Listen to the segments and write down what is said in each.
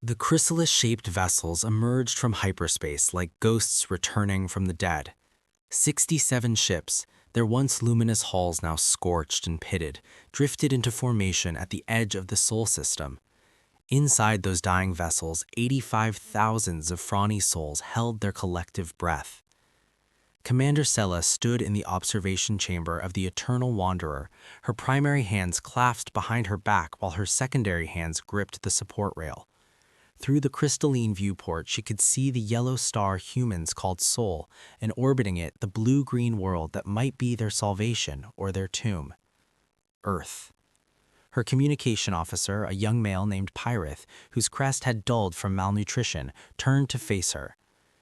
The chrysalis-shaped vessels emerged from hyperspace like ghosts returning from the dead. 67 ships, their once luminous hulls now scorched and pitted, drifted into formation at the edge of the Sol system. Inside those dying vessels, 85,000 Zafrani souls held their collective breath. Commander Sela stood in the observation chamber of the Eternal Wanderer, her primary hands clasped behind her back while her secondary hands gripped the support rail. Through the crystalline viewport, she could see the yellow star humans called Sol, and orbiting it, the blue-green world that might be their salvation or their tomb. Earth. Her communication officer, a young male named Pyrith, whose crest had dulled from malnutrition, turned to face her.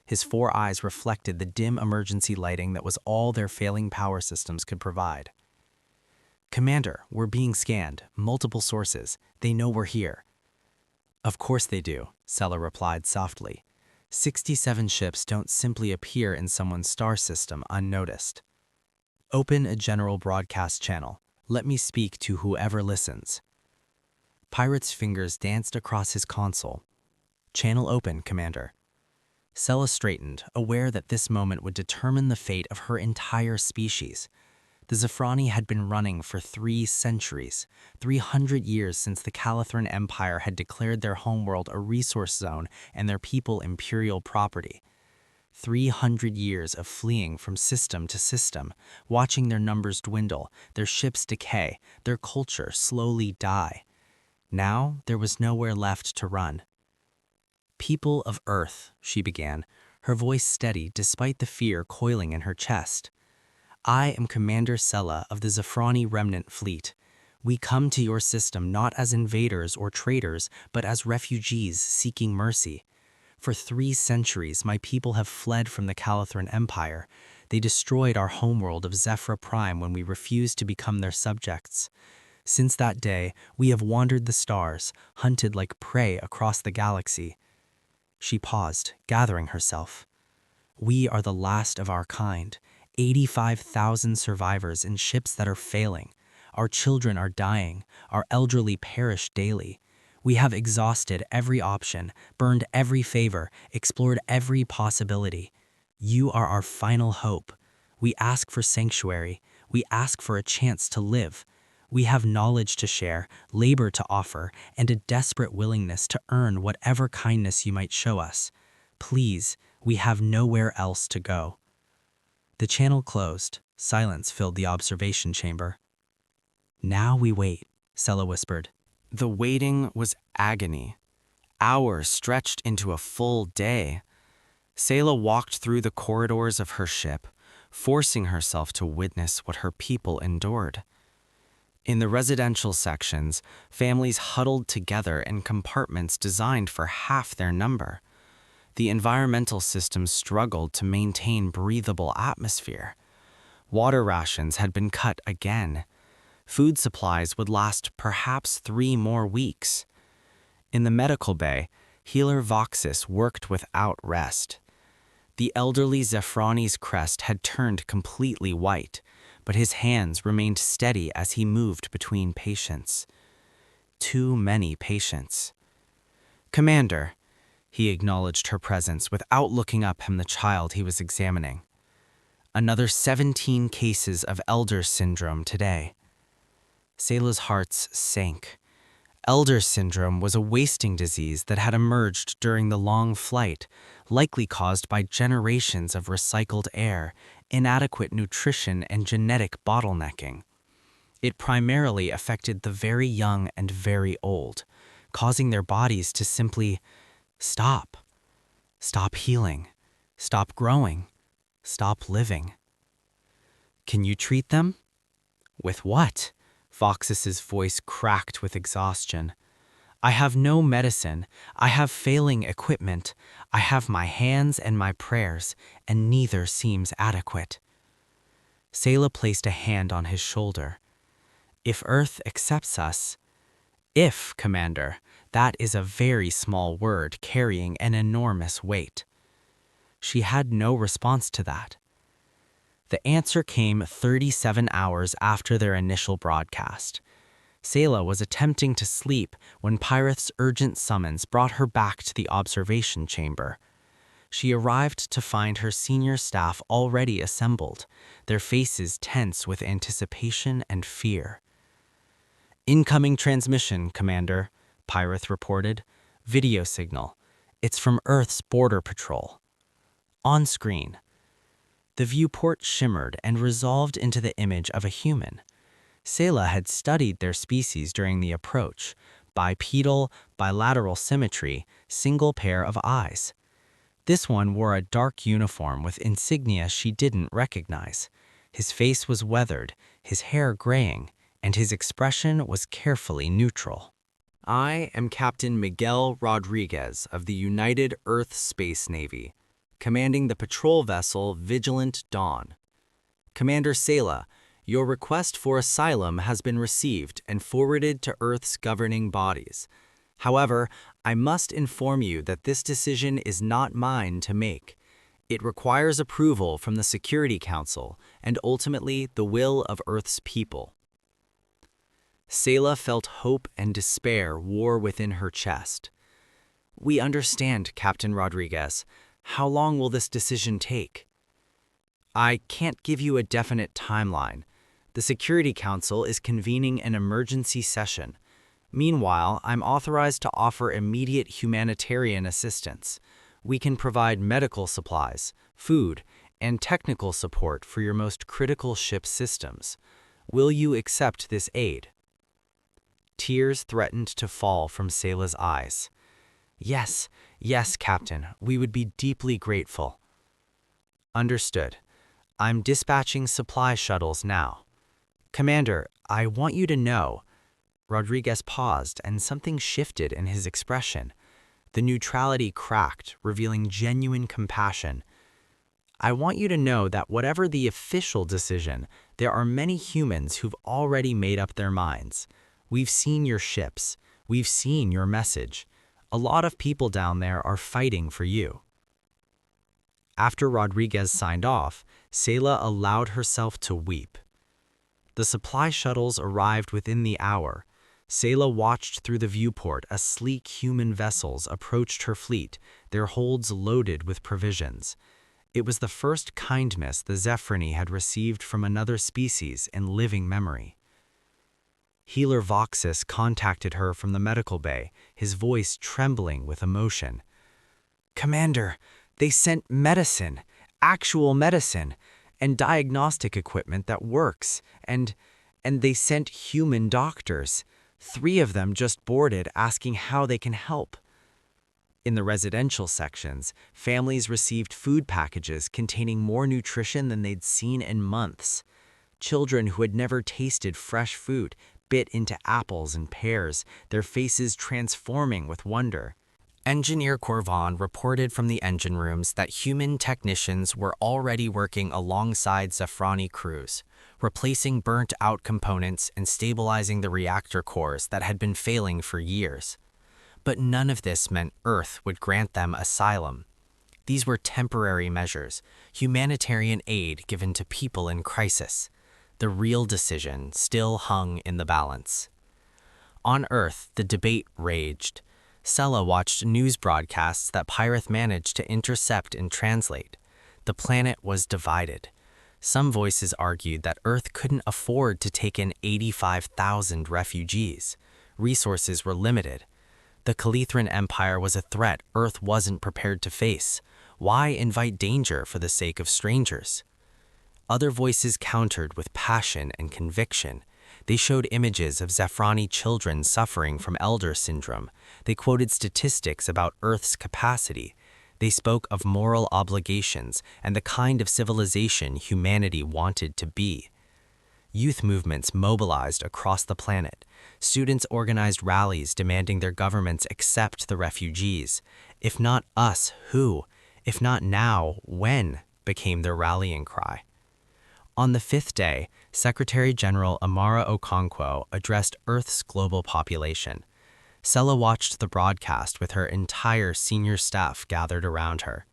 His 4 eyes reflected the dim emergency lighting that was all their failing power systems could provide. "Commander, we're being scanned. Multiple sources. They know we're here." "Of course they do," Sela replied softly. 67 ships don't simply appear in someone's star system unnoticed. "Open a general broadcast channel. Let me speak to whoever listens." Pyrith's fingers danced across his console. "Channel open, Commander." Sela straightened, aware that this moment would determine the fate of her entire species. The Zafrani had been running for 3 centuries, 300 years since the Calathran Empire had declared their homeworld a resource zone and their people imperial property. 300 years of fleeing from system to system, watching their numbers dwindle, their ships decay, their culture slowly die. Now there was nowhere left to run. "People of Earth," she began, her voice steady despite the fear coiling in her chest. "I am Commander Sela of the Zafrani Remnant Fleet. We come to your system not as invaders or traitors, but as refugees seeking mercy. For 3 centuries, my people have fled from the Calathran Empire. They destroyed our homeworld of Zephyra Prime when we refused to become their subjects. Since that day, we have wandered the stars, hunted like prey across the galaxy." She paused, gathering herself. "We are the last of our kind, 85,000 survivors in ships that are failing. Our children are dying, our elderly perish daily. We have exhausted every option, burned every favor, explored every possibility. You are our final hope. We ask for sanctuary. We ask for a chance to live. We have knowledge to share, labor to offer, and a desperate willingness to earn whatever kindness you might show us. Please, we have nowhere else to go." The channel closed. Silence filled the observation chamber. "Now we wait," Sela whispered. The waiting was agony. Hours stretched into a full day. Sela walked through the corridors of her ship, forcing herself to witness what her people endured. In the residential sections, families huddled together in compartments designed for half their number. The environmental system struggled to maintain breathable atmosphere. Water rations had been cut again. Food supplies would last perhaps 3 more weeks. In the medical bay, healer Voxus worked without rest. The elderly Zafrani's crest had turned completely white, but his hands remained steady as he moved between patients. Too many patients. "Commander," he acknowledged her presence without looking up from the child he was examining. "Another 17 cases of Elder syndrome today." Sela's heart sank. Elder syndrome was a wasting disease that had emerged during the long flight, likely caused by generations of recycled air, inadequate nutrition, and genetic bottlenecking. It primarily affected the very young and very old, causing their bodies to simply stop. Stop healing. Stop growing. Stop living. "Can you treat them?" "With what?" Voxus's voice cracked with exhaustion. "I have no medicine. I have failing equipment. I have my hands and my prayers, and neither seems adequate." Sela placed a hand on his shoulder. "If Earth accepts us—" "If, Commander, that is a very small word carrying an enormous weight." She had no response to that. The answer came 37 hours after their initial broadcast. Sayla was attempting to sleep when Pyrath's urgent summons brought her back to the observation chamber. She arrived to find her senior staff already assembled, their faces tense with anticipation and fear. "Incoming transmission, Commander," Pyrath reported. "Video signal. It's from Earth's Border Patrol." On screen, the viewport shimmered and resolved into the image of a human. Sayla had studied their species during the approach: bipedal, bilateral symmetry, single pair of eyes. This one wore a dark uniform with insignia she didn't recognize. His face was weathered, his hair graying, and his expression was carefully neutral. "I am Captain Miguel Rodriguez of the United Earth Space Navy, commanding the patrol vessel Vigilant Dawn. Commander Sayla, your request for asylum has been received and forwarded to Earth's governing bodies. However, I must inform you that this decision is not mine to make. It requires approval from the Security Council and ultimately the will of Earth's people." Sayla felt hope and despair war within her chest. "We understand, Captain Rodriguez. How long will this decision take?" "I can't give you a definite timeline. The Security Council is convening an emergency session. Meanwhile, I'm authorized to offer immediate humanitarian assistance. We can provide medical supplies, food, and technical support for your most critical ship systems. Will you accept this aid?" Tears threatened to fall from Sayla's eyes. Yes, Captain, we would be deeply grateful." "Understood. I'm dispatching supply shuttles now. Commander, I want you to know—" Rodriguez paused, and something shifted in his expression. The neutrality cracked, revealing genuine compassion. "I want you to know that whatever the official decision, there are many humans who've already made up their minds. We've seen your ships. We've seen your message. A lot of people down there are fighting for you." After Rodriguez signed off, Sayla allowed herself to weep. The supply shuttles arrived within the hour. Sayla watched through the viewport as sleek human vessels approached her fleet, their holds loaded with provisions. It was the first kindness the Zephyrini had received from another species in living memory. Healer Voxus contacted her from the medical bay, his voice trembling with emotion. "Commander, they sent medicine, actual medicine, and diagnostic equipment that works, and they sent human doctors. 3 of them just boarded asking how they can help." In the residential sections, families received food packages containing more nutrition than they'd seen in months. Children who had never tasted fresh food bit into apples and pears, their faces transforming with wonder. Engineer Corvan reported from the engine rooms that human technicians were already working alongside Zephyrini crews, replacing burnt-out components and stabilizing the reactor cores that had been failing for years. But none of this meant Earth would grant them asylum. These were temporary measures, humanitarian aid given to people in crisis. The real decision still hung in the balance. On Earth, the debate raged. Sayla watched news broadcasts that Pyrath managed to intercept and translate. The planet was divided. Some voices argued that Earth couldn't afford to take in 85,000 refugees. Resources were limited. The Calithran Empire was a threat Earth wasn't prepared to face. Why invite danger for the sake of strangers? Other voices countered with passion and conviction. They showed images of Zephyrini children suffering from elder syndrome. They quoted statistics about Earth's capacity. They spoke of moral obligations and the kind of civilization humanity wanted to be. Youth movements mobilized across the planet. Students organized rallies demanding their governments accept the refugees. "If not us, who? If not now, when?" became their rallying cry. On the 5th day, Secretary General Amara Okonkwo addressed Earth's global population. Sayla watched the broadcast with her entire senior staff gathered around her.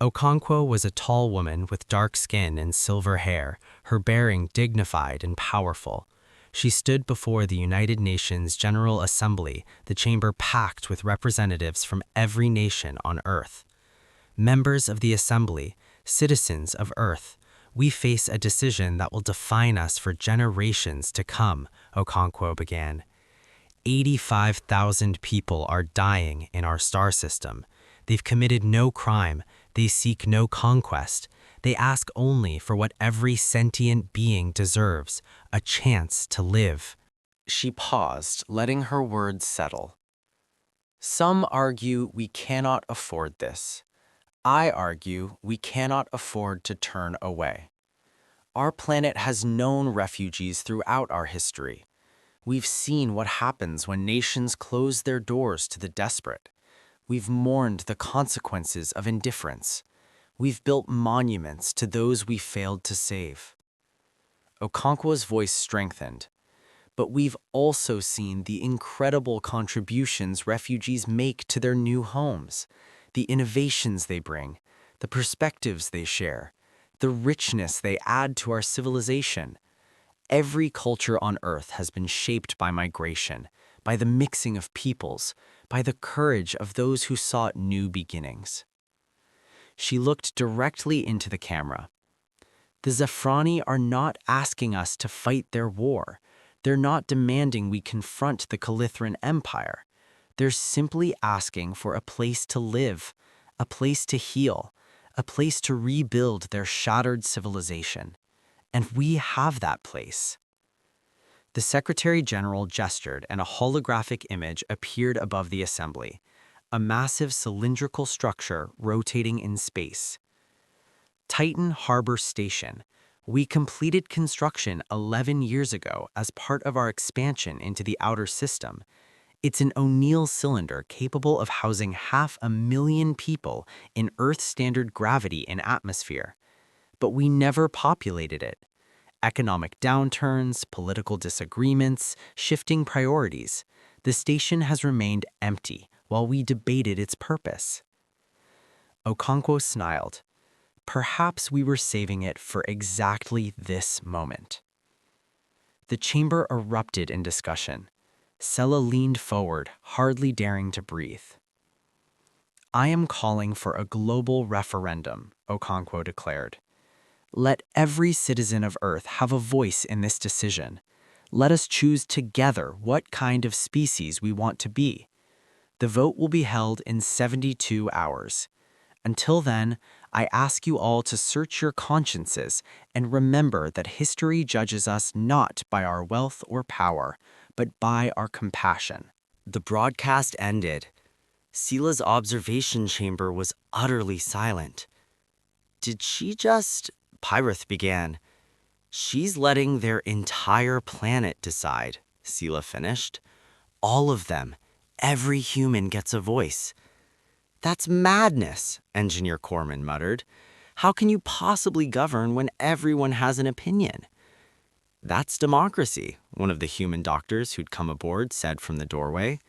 Okonkwo was a tall woman with dark skin and silver hair, her bearing dignified and powerful. She stood before the United Nations General Assembly, the chamber packed with representatives from every nation on Earth. Members of the Assembly, citizens of Earth, we face a decision that will define us for generations to come, Okonkwo began. 85,000 people are dying in our star system. They've committed no crime. They seek no conquest. They ask only for what every sentient being deserves, a chance to live. She paused, letting her words settle. Some argue we cannot afford this. I argue we cannot afford to turn away. Our planet has known refugees throughout our history. We've seen what happens when nations close their doors to the desperate. We've mourned the consequences of indifference. We've built monuments to those we failed to save. Okonkwo's voice strengthened. But we've also seen the incredible contributions refugees make to their new homes, the innovations they bring, the perspectives they share, the richness they add to our civilization. Every culture on Earth has been shaped by migration, by the mixing of peoples, by the courage of those who sought new beginnings. She looked directly into the camera. The Zafrani are not asking us to fight their war. They're not demanding we confront the Calithran Empire. They're simply asking for a place to live, a place to heal, a place to rebuild their shattered civilization. And we have that place. The Secretary General gestured and a holographic image appeared above the assembly, a massive cylindrical structure rotating in space. Titan Harbor Station. We completed construction 11 years ago as part of our expansion into the outer system. It's an O'Neill cylinder capable of housing 500,000 people in Earth-standard gravity and atmosphere. But we never populated it. Economic downturns, political disagreements, shifting priorities. The station has remained empty while we debated its purpose. Okonkwo smiled. Perhaps we were saving it for exactly this moment. The chamber erupted in discussion. Sela leaned forward, hardly daring to breathe. I am calling for a global referendum, Okonkwo declared. Let every citizen of Earth have a voice in this decision. Let us choose together what kind of species we want to be. The vote will be held in 72 hours. Until then, I ask you all to search your consciences and remember that history judges us not by our wealth or power, but by our compassion. The broadcast ended. Sela's observation chamber was utterly silent. Did she just... Pyrath began. She's letting their entire planet decide, Sela finished. All of them. Every human gets a voice. That's madness, Engineer Corman muttered. How can you possibly govern when everyone has an opinion? That's democracy, one of the human doctors who'd come aboard said from the doorway.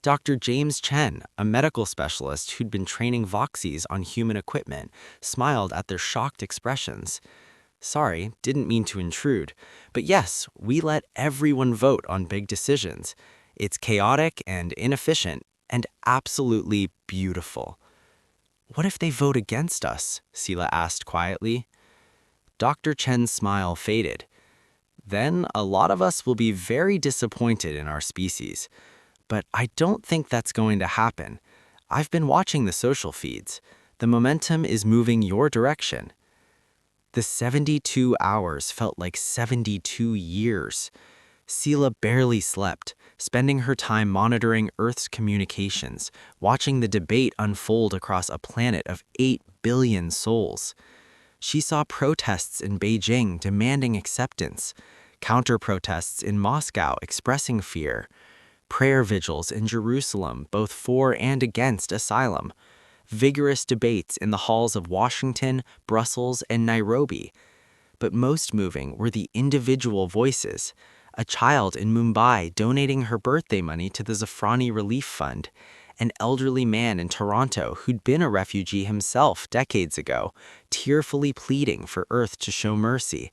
Dr. James Chen, a medical specialist who'd been training Voxies on human equipment, smiled at their shocked expressions. Sorry, didn't mean to intrude, but yes, we let everyone vote on big decisions. It's chaotic and inefficient, and absolutely beautiful. What if they vote against us? Sela asked quietly. Dr. Chen's smile faded. Then a lot of us will be very disappointed in our species. But I don't think that's going to happen. I've been watching the social feeds. The momentum is moving your direction. The 72 hours felt like 72 years. Sela barely slept, spending her time monitoring Earth's communications, watching the debate unfold across a planet of 8 billion souls. She saw protests in Beijing demanding acceptance, counter-protests in Moscow expressing fear, prayer vigils in Jerusalem both for and against asylum, vigorous debates in the halls of Washington, Brussels, and Nairobi. But most moving were the individual voices. A child in Mumbai donating her birthday money to the Zafrani Relief Fund, an elderly man in Toronto who'd been a refugee himself decades ago, tearfully pleading for Earth to show mercy,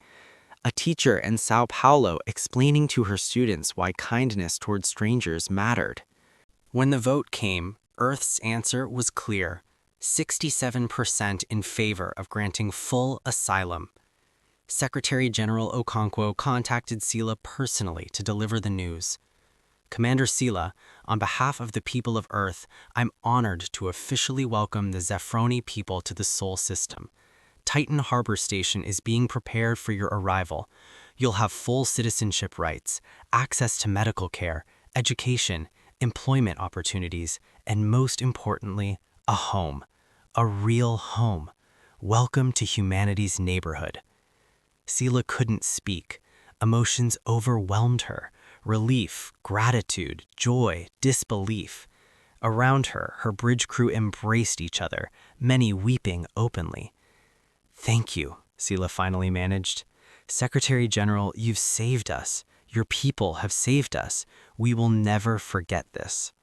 a teacher in Sao Paulo explaining to her students why kindness toward strangers mattered. When the vote came, Earth's answer was clear: 67% in favor of granting full asylum. Secretary General Okonkwo contacted Sila personally to deliver the news. Commander Sila, on behalf of the people of Earth, I'm honored to officially welcome the Zephroni people to the Sol system. Titan Harbor Station is being prepared for your arrival. You'll have full citizenship rights, access to medical care, education, employment opportunities, and most importantly, a home. A real home. Welcome to humanity's neighborhood. Sila couldn't speak. Emotions overwhelmed her. Relief, gratitude, joy, disbelief. Around her, her bridge crew embraced each other, many weeping openly. "Thank you," Sila finally managed. "Secretary General, you've saved us. Your people have saved us. We will never forget this."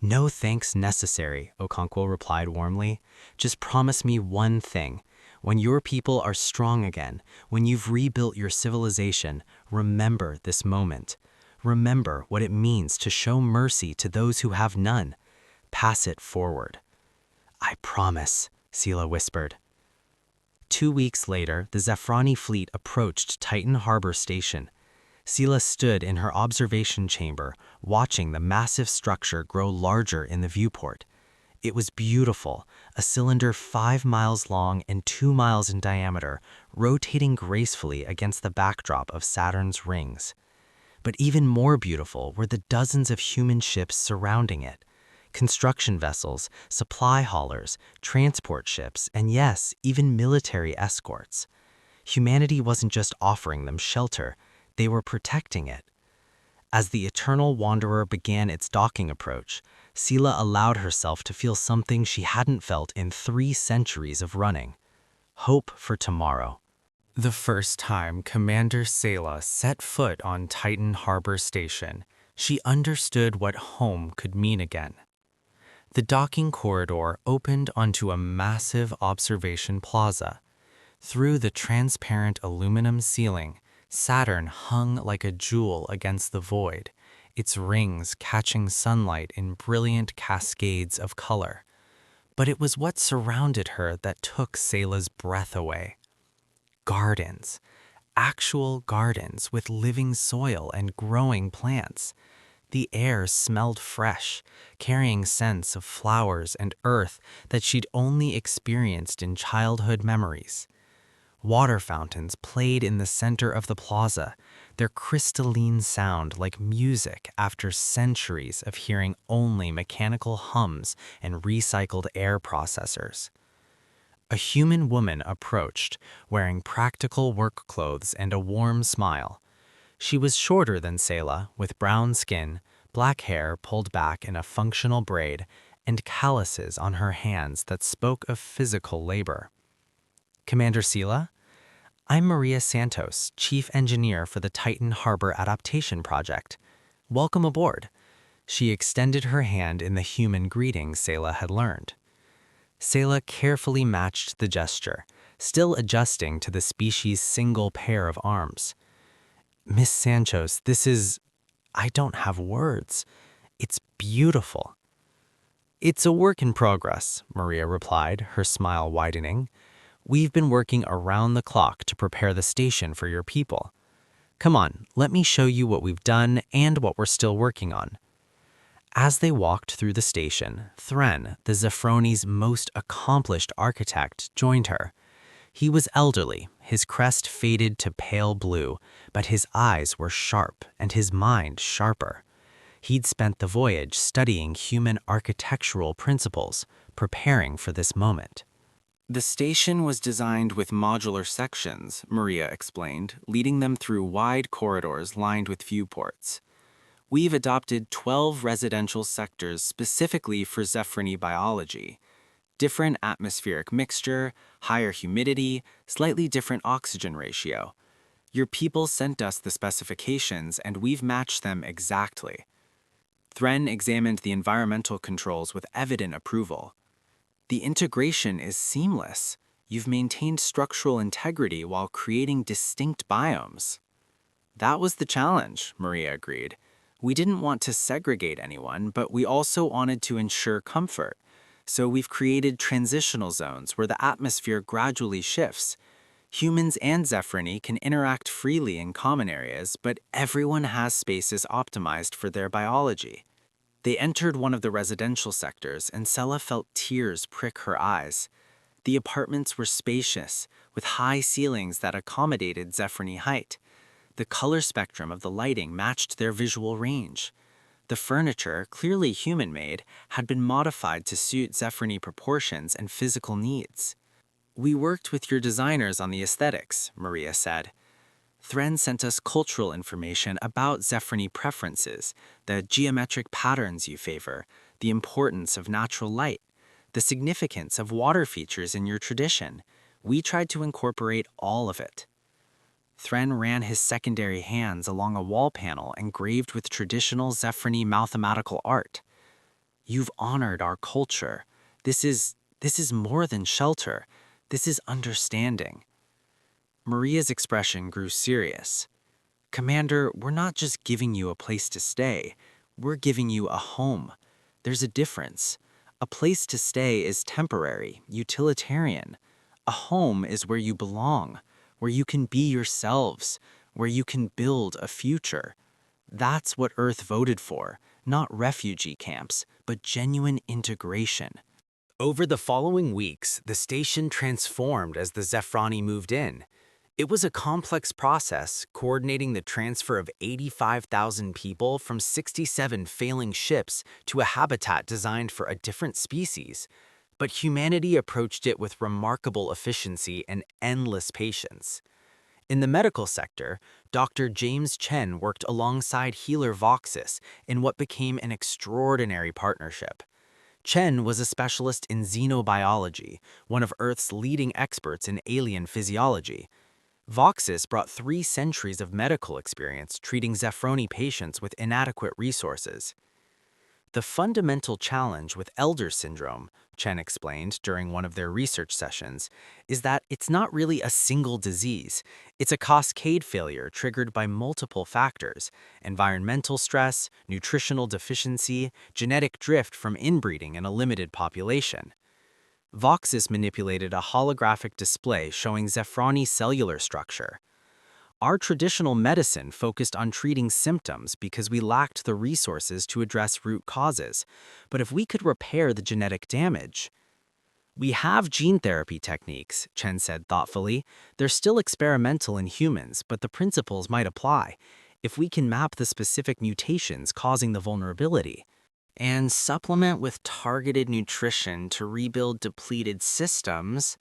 "No thanks necessary," Okonkwo replied warmly. "Just promise me one thing. When your people are strong again, when you've rebuilt your civilization, remember this moment. Remember what it means to show mercy to those who have none. Pass it forward." "I promise," Sila whispered. 2 weeks later, the Zephroni fleet approached Titan Harbor Station. Sila stood in her observation chamber, watching the massive structure grow larger in the viewport. It was beautiful, a cylinder 5 miles long and 2 miles in diameter, rotating gracefully against the backdrop of Saturn's rings. But even more beautiful were the dozens of human ships surrounding it. Construction vessels, supply haulers, transport ships, and yes, even military escorts. Humanity wasn't just offering them shelter, they were protecting it. As the Eternal Wanderer began its docking approach, Sila allowed herself to feel something she hadn't felt in 3 centuries of running: hope for tomorrow. The first time Commander Sela set foot on Titan Harbor Station, she understood what home could mean again. The docking corridor opened onto a massive observation plaza. Through the transparent aluminum ceiling, Saturn hung like a jewel against the void, its rings catching sunlight in brilliant cascades of color. But it was what surrounded her that took Sela's breath away. Gardens. Actual gardens with living soil and growing plants. The air smelled fresh, carrying scents of flowers and earth that she'd only experienced in childhood memories. Water fountains played in the center of the plaza, their crystalline sound like music after centuries of hearing only mechanical hums and recycled air processors. A human woman approached, wearing practical work clothes and a warm smile. She was shorter than Sela, with brown skin, black hair pulled back in a functional braid, and calluses on her hands that spoke of physical labor. "Commander Sela? I'm Maria Santos, Chief Engineer for the Titan Harbor Adaptation Project. Welcome aboard." She extended her hand in the human greeting Sela had learned. Sela carefully matched the gesture, still adjusting to the species' single pair of arms. "Miss Santos, I don't have words. It's beautiful." "It's a work in progress," Maria replied, her smile widening. "We've been working around the clock to prepare the station for your people. Come on, let me show you what we've done and what we're still working on." As they walked through the station, Thren, the Zephroni's most accomplished architect, joined her. He was elderly, his crest faded to pale blue, but his eyes were sharp and his mind sharper. He'd spent the voyage studying human architectural principles, preparing for this moment. "The station was designed with modular sections," Maria explained, leading them through wide corridors lined with viewports. "We've adopted 12 residential sectors specifically for Zephroni biology. Different atmospheric mixture, higher humidity, slightly different oxygen ratio. Your people sent us the specifications and we've matched them exactly." Thren examined the environmental controls with evident approval. "The integration is seamless. You've maintained structural integrity while creating distinct biomes. That was the challenge, Maria agreed. We didn't want to segregate anyone, but we also wanted to ensure comfort. So we've created transitional zones where the atmosphere gradually shifts. Humans and Zephyrini can interact freely in common areas, but everyone has spaces optimized for their biology. They entered one of the residential sectors, and Sella felt tears prick her eyes. The apartments were spacious, with high ceilings that accommodated Zephyrini height. The color spectrum of the lighting matched their visual range. The furniture, clearly human-made, had been modified to suit Zephyrini proportions and physical needs. We worked with your designers on the aesthetics, Maria said. Thren sent us cultural information about Zephyrini preferences, the geometric patterns you favor, the importance of natural light, the significance of water features in your tradition. We tried to incorporate all of it. Thren ran his secondary hands along a wall panel engraved with traditional Zephyrini mathematical art. You've honored our culture. This is more than shelter. This is understanding. Maria's expression grew serious. Commander, we're not just giving you a place to stay. We're giving you a home. There's a difference. A place to stay is temporary, utilitarian. A home is where you belong, where you can be yourselves, where you can build a future. That's what Earth voted for, not refugee camps, but genuine integration. Over the following weeks, the station transformed as the Zephyrini moved in. It was a complex process, coordinating the transfer of 85,000 people from 67 failing ships to a habitat designed for a different species. But humanity approached it with remarkable efficiency and endless patience. In the medical sector, Dr. James Chen worked alongside healer Voxis in what became an extraordinary partnership. Chen was a specialist in xenobiology, one of Earth's leading experts in alien physiology. Voxis brought 3 centuries of medical experience treating Zephyrini patients with inadequate resources. The fundamental challenge with Elder syndrome, Chen explained during one of their research sessions, is that it's not really a single disease. It's a cascade failure triggered by multiple factors: environmental stress, nutritional deficiency, genetic drift from inbreeding in a limited population. Voxis manipulated a holographic display showing Zephyrini cellular structure. Our traditional medicine focused on treating symptoms because we lacked the resources to address root causes. But if we could repair the genetic damage... We have gene therapy techniques, Chen said thoughtfully. They're still experimental in humans, but the principles might apply. If we can map the specific mutations causing the vulnerability, and supplement with targeted nutrition to rebuild depleted systems,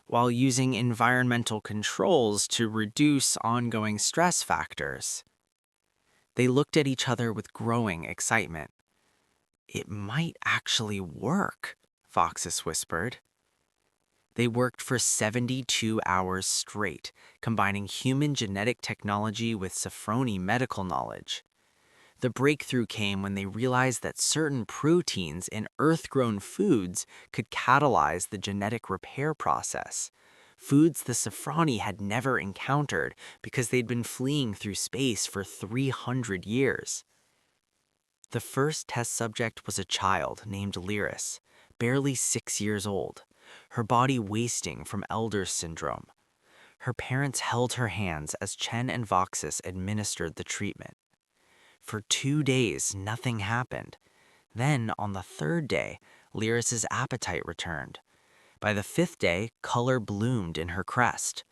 while using environmental controls to reduce ongoing stress factors. They looked at each other with growing excitement. It might actually work, Voxis whispered. They worked for 72 hours straight, combining human genetic technology with Zephyrini medical knowledge. The breakthrough came when they realized that certain proteins in Earth-grown foods could catalyze the genetic repair process, foods the Zephyrini had never encountered because they'd been fleeing through space for 300 years. The first test subject was a child named Lyris, barely 6 years old, her body wasting from Elder syndrome. Her parents held her hands as Chen and Voxis administered the treatment. For 2 days, nothing happened. Then, on the 3rd day, Lyris's appetite returned. By the 5th day, color bloomed in her crest.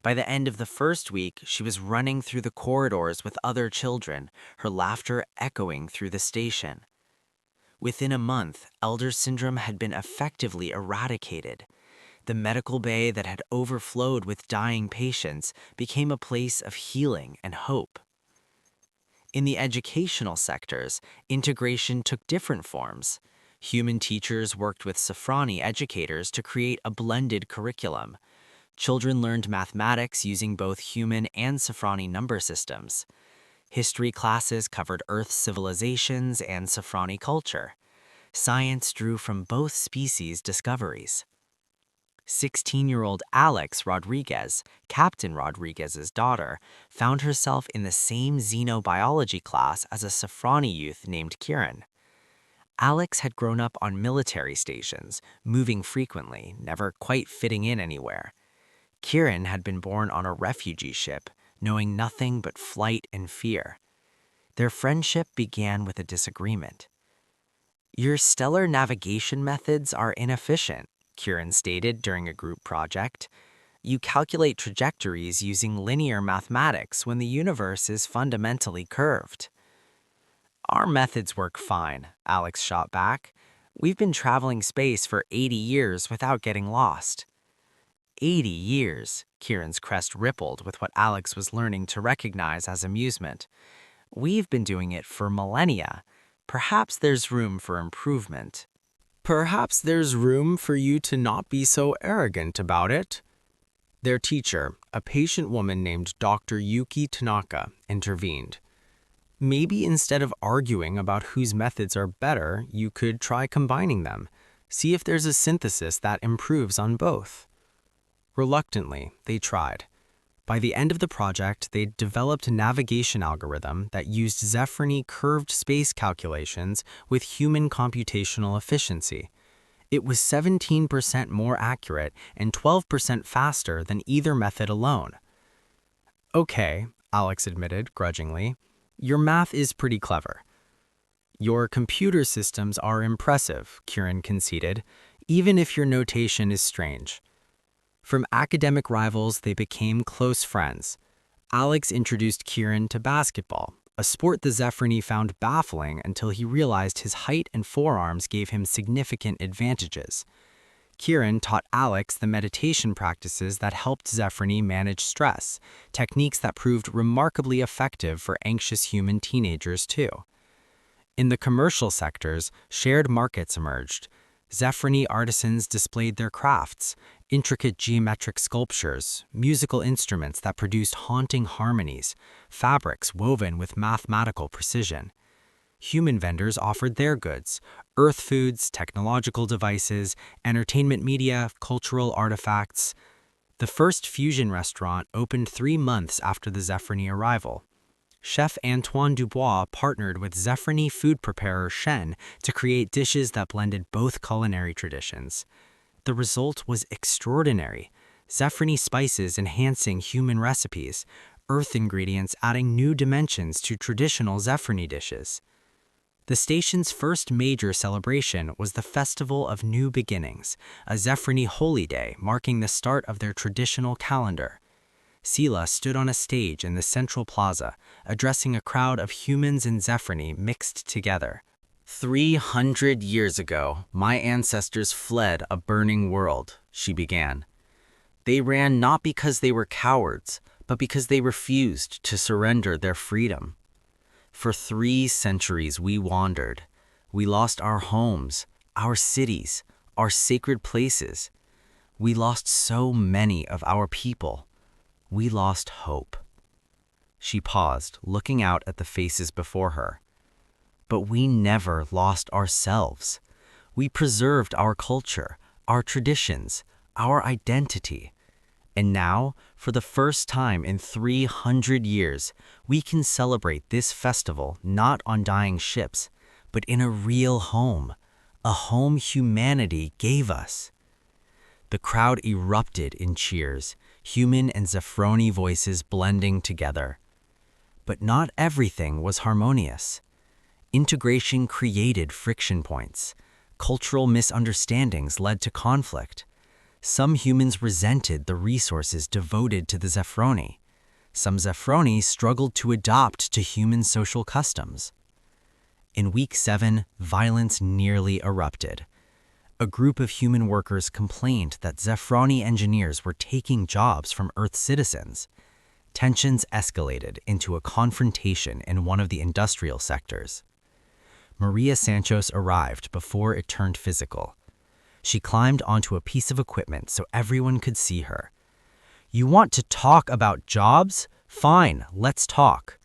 By the end of the 1st week, she was running through the corridors with other children, her laughter echoing through the station. Within a month, Elder syndrome had been effectively eradicated. The medical bay that had overflowed with dying patients became a place of healing and hope. In the educational sectors, integration took different forms. Human teachers worked with Zephyrini educators to create a blended curriculum. Children learned mathematics using both human and Zephyrini number systems. History classes covered Earth's civilizations and Zephyrini culture. Science drew from both species' discoveries. 16-year-old Alex Rodriguez, Captain Rodriguez's daughter, found herself in the same xenobiology class as a Safrani youth named Kieran. Alex had grown up on military stations, moving frequently, never quite fitting in anywhere. Kieran had been born on a refugee ship, knowing nothing but flight and fear. Their friendship began with a disagreement. "Your stellar navigation methods are inefficient," Kieran stated during a group project. "You calculate trajectories using linear mathematics when the universe is fundamentally curved." "Our methods work fine," Alex shot back. "We've been traveling space for 80 years without getting lost." 80 years, Kieran's crest rippled with what Alex was learning to recognize as amusement. "We've been doing it for millennia. Perhaps there's room for improvement." "Perhaps there's room for you to not be so arrogant about it." Their teacher, a patient woman named Dr. Yuki Tanaka, intervened. "Maybe instead of arguing about whose methods are better, you could try combining them. See if there's a synthesis that improves on both." Reluctantly, they tried. By the end of the project, they'd developed a navigation algorithm that used Zeffirni curved space calculations with human computational efficiency. It was 17% more accurate and 12% faster than either method alone. "Okay," Alex admitted grudgingly, "your math is pretty clever." "Your computer systems are impressive," Kieran conceded, "even if your notation is strange." From academic rivals, they became close friends. Alex introduced Kieran to basketball, a sport the Zeffirni found baffling until he realized his height and forearms gave him significant advantages. Kieran taught Alex the meditation practices that helped Zeffirni manage stress, techniques that proved remarkably effective for anxious human teenagers too. In the commercial sectors, shared markets emerged. Zeffirni artisans displayed their crafts, intricate geometric sculptures, musical instruments that produced haunting harmonies, fabrics woven with mathematical precision. Human vendors offered their goods: earth foods, technological devices, entertainment media, cultural artifacts. The first fusion restaurant opened 3 months after the Zeffirni arrival. Chef Antoine Dubois partnered with Zeffirni food preparer Shen to create dishes that blended both culinary traditions. The result was extraordinary: Zeffirni spices enhancing human recipes, earth ingredients adding new dimensions to traditional Zeffirni dishes. The station's first major celebration was the Festival of New Beginnings, a Zeffirni holy day marking the start of their traditional calendar. Sela stood on a stage in the central plaza, addressing a crowd of humans and Zeffirni mixed together. 300 years ago, my ancestors fled a burning world," she began. "They ran not because they were cowards, but because they refused to surrender their freedom. For 3 centuries we wandered. We lost our homes, our cities, our sacred places. We lost so many of our people. We lost hope." She paused, looking out at the faces before her. "But we never lost ourselves. We preserved our culture, our traditions, our identity. And now, for the first time in 300 years, we can celebrate this festival not on dying ships, but in a real home, a home humanity gave us." The crowd erupted in cheers, human and Zeffirni voices blending together. But not everything was harmonious. Integration created friction points. Cultural misunderstandings led to conflict. Some humans resented the resources devoted to the Zeffirni. Some Zeffirni struggled to adopt to human social customs. In week 7, violence nearly erupted. A group of human workers complained that Zeffirni engineers were taking jobs from Earth citizens. Tensions escalated into a confrontation in one of the industrial sectors. Maria Santos arrived before it turned physical. She climbed onto a piece of equipment so everyone could see her. "You want to talk about jobs? Fine, let's talk.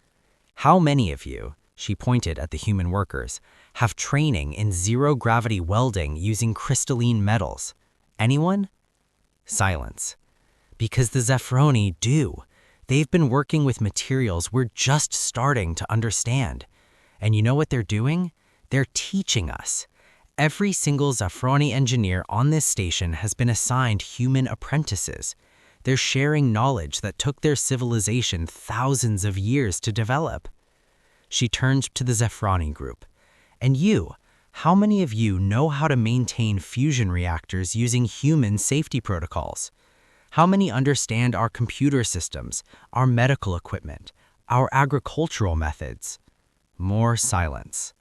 How many of you," she pointed at the human workers, "have training in zero-gravity welding using crystalline metals? Anyone?" Silence. Because the Zephroni do. They've been working with materials we're just starting to understand. And you know what they're doing? They're teaching us. Every single Zephroni engineer on this station has been assigned human apprentices. They're sharing knowledge that took their civilization thousands of years to develop. She turned to the Zephroni group. And you, how many of you know how to maintain fusion reactors using human safety protocols? How many understand our computer systems, our medical equipment, our agricultural methods? More silence.